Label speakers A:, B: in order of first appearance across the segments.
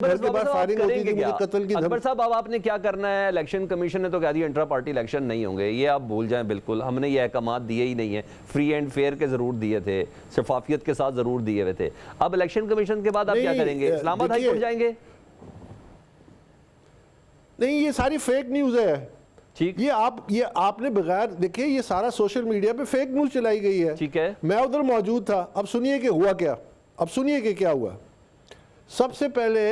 A: घर के बाहर फायरिंग होती थी, मुझे कत्ल की
B: अकबर साहब, अब आपने क्या करना है? इलेक्शन कमीशन ने तो कह दिया इंट्रा पार्टी इलेक्शन नहीं होंगे, ये आप भूल जाएं बिल्कुल। हमने ये अहकामात दिए ही नहीं है, फ्री एंड फेयर के जरूर दिए थे, शफाफियत के साथ जरूर दिए हुए थे। अब इलेक्शन कमीशन के बाद आप क्या करेंगे? इस्लामाबाद हाई कोर्ट जाएंगे?
A: नहीं, ये सारी फेक न्यूज है।
B: ठीक,
A: ये आपने बगैर देखिए, ये सारा सोशल मीडिया पे फेक न्यूज चलाई गई है।
B: ठीक है,
A: मैं उधर मौजूद था। अब सुनिए कि हुआ क्या। अब सुनिए कि क्या हुआ। सबसे पहले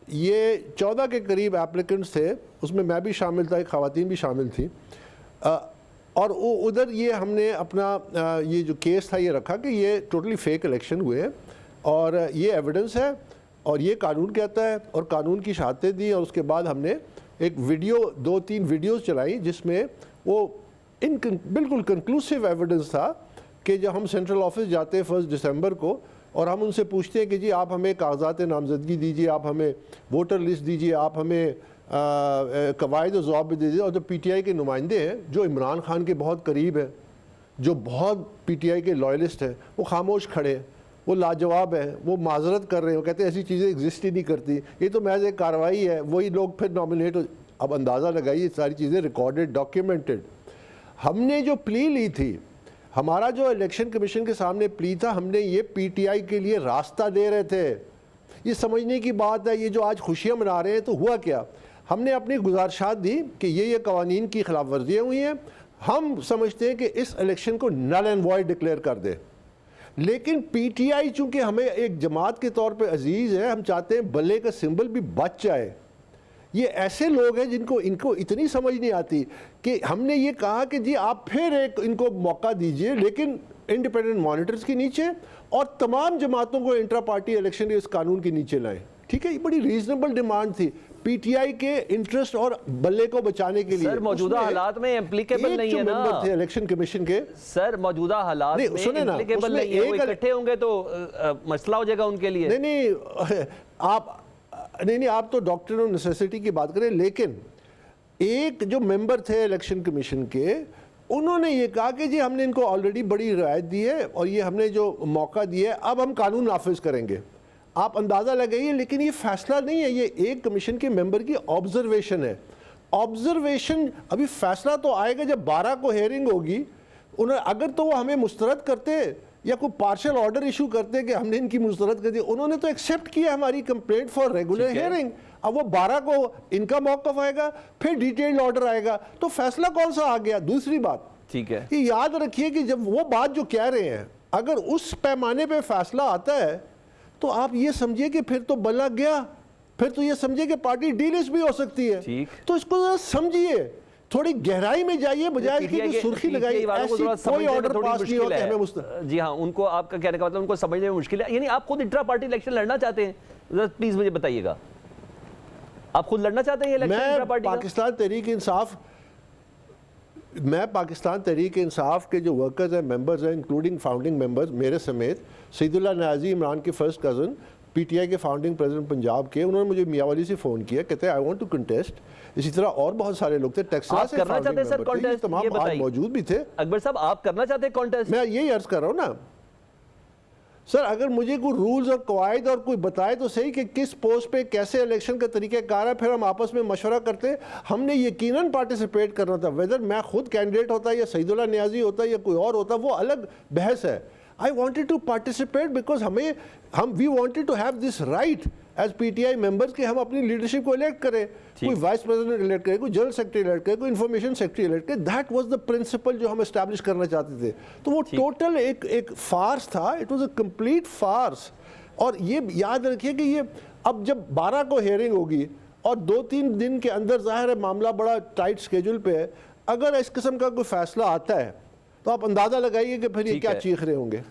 A: ये 14 के करीब एप्लीकेंट्स थे, उसमें मैं भी शामिल था, एक ख़वातीन भी शामिल थी। और उधर ये हमने अपना ये जो केस था ये रखा कि ये टोटली फेक इलेक्शन हुए हैं और ये एविडेंस है और ये कानून कहता है, और कानून की शहादतें दी। और उसके बाद हमने एक वीडियो, 2-3 वीडियोस चलाई जिसमें वो बिल्कुल कंक्लूसिव एविडेंस था कि जब हम सेंट्रल ऑफिस जाते हैं 1 दिसंबर को और हम उनसे पूछते हैं कि जी आप हमें कागजात नामजदगी दीजिए, आप हमें वोटर लिस्ट दीजिए, आप हमें कवायद और ज़वाबित दीजिए, और जो PTI के नुमाइंदे हैं जो इमरान खान के बहुत करीब हैं, जो बहुत PTI के लॉयलिस्ट हैं, वो खामोश खड़े हैं, वो लाजवाब है, वो माजरत कर रहे हैं, वो कहते हैं ऐसी चीज़ें एग्जिस्ट ही नहीं करती, ये तो महज एक कार्रवाई है। वही लोग फिर नॉमिनेट हो। अब अंदाज़ा लगाइए, सारी चीज़ें रिकॉर्डेड, डॉक्यूमेंटेड। हमने जो प्ली ली थी, हमारा जो इलेक्शन कमीशन के सामने प्ली था, हमने ये PTI के लिए रास्ता दे रहे थे। ये समझने की बात है। ये जो आज खुशियाँ मना रहे हैं, तो हुआ क्या, हमने अपनी गुजारिशात दी कि ये कवानीन की खिलाफ वर्जियाँ हुई हैं, हम समझते हैं कि इस इलेक्शन को नल एंड वॉइड डिक्लेयर कर दे। लेकिन PTI चूंकि हमें एक जमात के तौर पे अजीज़ है, हम चाहते हैं बल्ले का सिंबल भी बच जाए। ये ऐसे लोग हैं जिनको इनको इतनी समझ नहीं आती कि हमने ये कहा कि जी आप फिर एक इनको मौका दीजिए, लेकिन इंडिपेंडेंट मॉनिटर्स के नीचे, और तमाम जमातों को इंट्रा पार्टी इलेक्शन इस कानून के नीचे लाएं। ठीक है, ये बड़ी रीजनेबल डिमांड थी PTI के इंटरेस्ट और बल्ले को बचाने के लिए।
B: सर मौजूदा हालात में एप्लीकेबल नहीं है ना,
A: थे इलेक्शन कमीशन के।
B: सर मौजूदा हालात में एप्लीकेबल नहीं है, वो इकट्ठे होंगे तो मसला हो जाएगा उनके लिए।
A: नहीं, आप तो डॉक्टर ऑफ नेसेसिटी की बात करें, लेकिन एक जो मेंबर थे इलेक्शन कमीशन के, उन्होंने ये कहा कि जी हमने इनको ऑलरेडी बड़ी रियायत दी है और ये हमने जो मौका दिया है, अब हम कानून नाफिज करेंगे। आप अंदाज़ा लगाइए, लेकिन ये फैसला नहीं है, ये एक कमीशन के मेंबर की ऑब्जर्वेशन है। ऑब्जर्वेशन, अभी फैसला तो आएगा जब 12 को हेयरिंग होगी। उन्होंने अगर तो वो हमें मुस्तरद करते या कोई पार्शियल ऑर्डर इशू करते कि हमने इनकी मुस्तरद कर दी, उन्होंने तो एक्सेप्ट किया हमारी कंप्लेंट फॉर रेगुलर हियरिंग। अब वो 12 को इनका मौक़िफ़ आएगा, फिर डिटेल्ड ऑर्डर आएगा, तो फैसला कौन सा आ गया। दूसरी बात,
B: ठीक है,
A: ये याद रखिए कि जब वो बात जो कह रहे हैं, अगर उस पैमाने पे फैसला आता है तो आप ये समझिए कि फिर तो बल्ला गया, फिर तो ये समझिए कि पार्टी डीलिस्ट भी हो सकती है। तो इसको जरा समझिए, थोड़ी गहराई में जाइए, बजाय इसकी सुर्खी लगाइए। कोई ऑर्डर पास नहीं होता हमें।
B: जी हाँ, उनको आपका कहने का मतलब उनको समझने में मुश्किल है। यानी आप खुद इंट्रा पार्टी इलेक्शन लड़ना चाहते हैं? प्लीज मुझे बताइएगा, आप खुद लड़ना चाहते हैं इलेक्शन इंट्रा पार्टी?
A: मैं पाकिस्तान तहरीक इंसाफ के जो वर्कर्स हैं, मेंबर्स हैं, इंक्लूडिंग फाउंडिंग मेंबर्स मेरे समेत, सईदुल्लाह न्याजी, इमरान के फर्स्ट कज़न, PTI के फाउंडिंग प्रेसिडेंट पंजाब के, उन्होंने मुझे मियाँवाली से फ़ोन किया, कहते हैं आई वांट टू कंटेस्ट। इसी तरह और बहुत सारे लोग थे, टेक्सास से
B: करना चाहते हैं सर कॉन्टेस्ट,
A: तमाम आज मौजूद भी थे।
B: अकबर साहब, आप करना चाहते हैं कॉन्टेस्ट?
A: मैं यही अर्ज कर रहा हूँ ना सर, अगर मुझे कोई रूल्स और कवायद और कोई बताए तो सही कि किस पोस्ट पे कैसे इलेक्शन का तरीक़ाकार है, फिर हम आपस में मशवरा करते। हमने यकीनन पार्टिसिपेट करना था, वेदर मैं खुद कैंडिडेट होता या सईदुल्लाह न्याजी होता या कोई और होता, वो अलग बहस है। I wanted to participate because we wanted to have this right as PTI members कि हम अपनी लीडरशिप को इलेक्ट करें, कोई वाइस प्रेसिडेंट इलेक्ट करे, कोई जनरल सेक्रेटरी इलेक्ट करे, कोई इंफॉर्मेशन सेक्रेटरी इलेक्ट करे। दैट वाज द प्रिंसिपल जो हम एस्टैब्लिश करना चाहते थे। तो वो टोटल एक फार्स था, it was a complete farce. और ये याद रखिए कि ये अब जब 12 को हियरिंग होगी और 2-3 दिन के अंदर, जाहिर है मामला बड़ा टाइट स्केड्यूल पे है, अगर इस किस्म का कोई फैसला आता है तो आप अंदाज़ा लगाइए कि फिर ये क्या चीख रहे होंगे।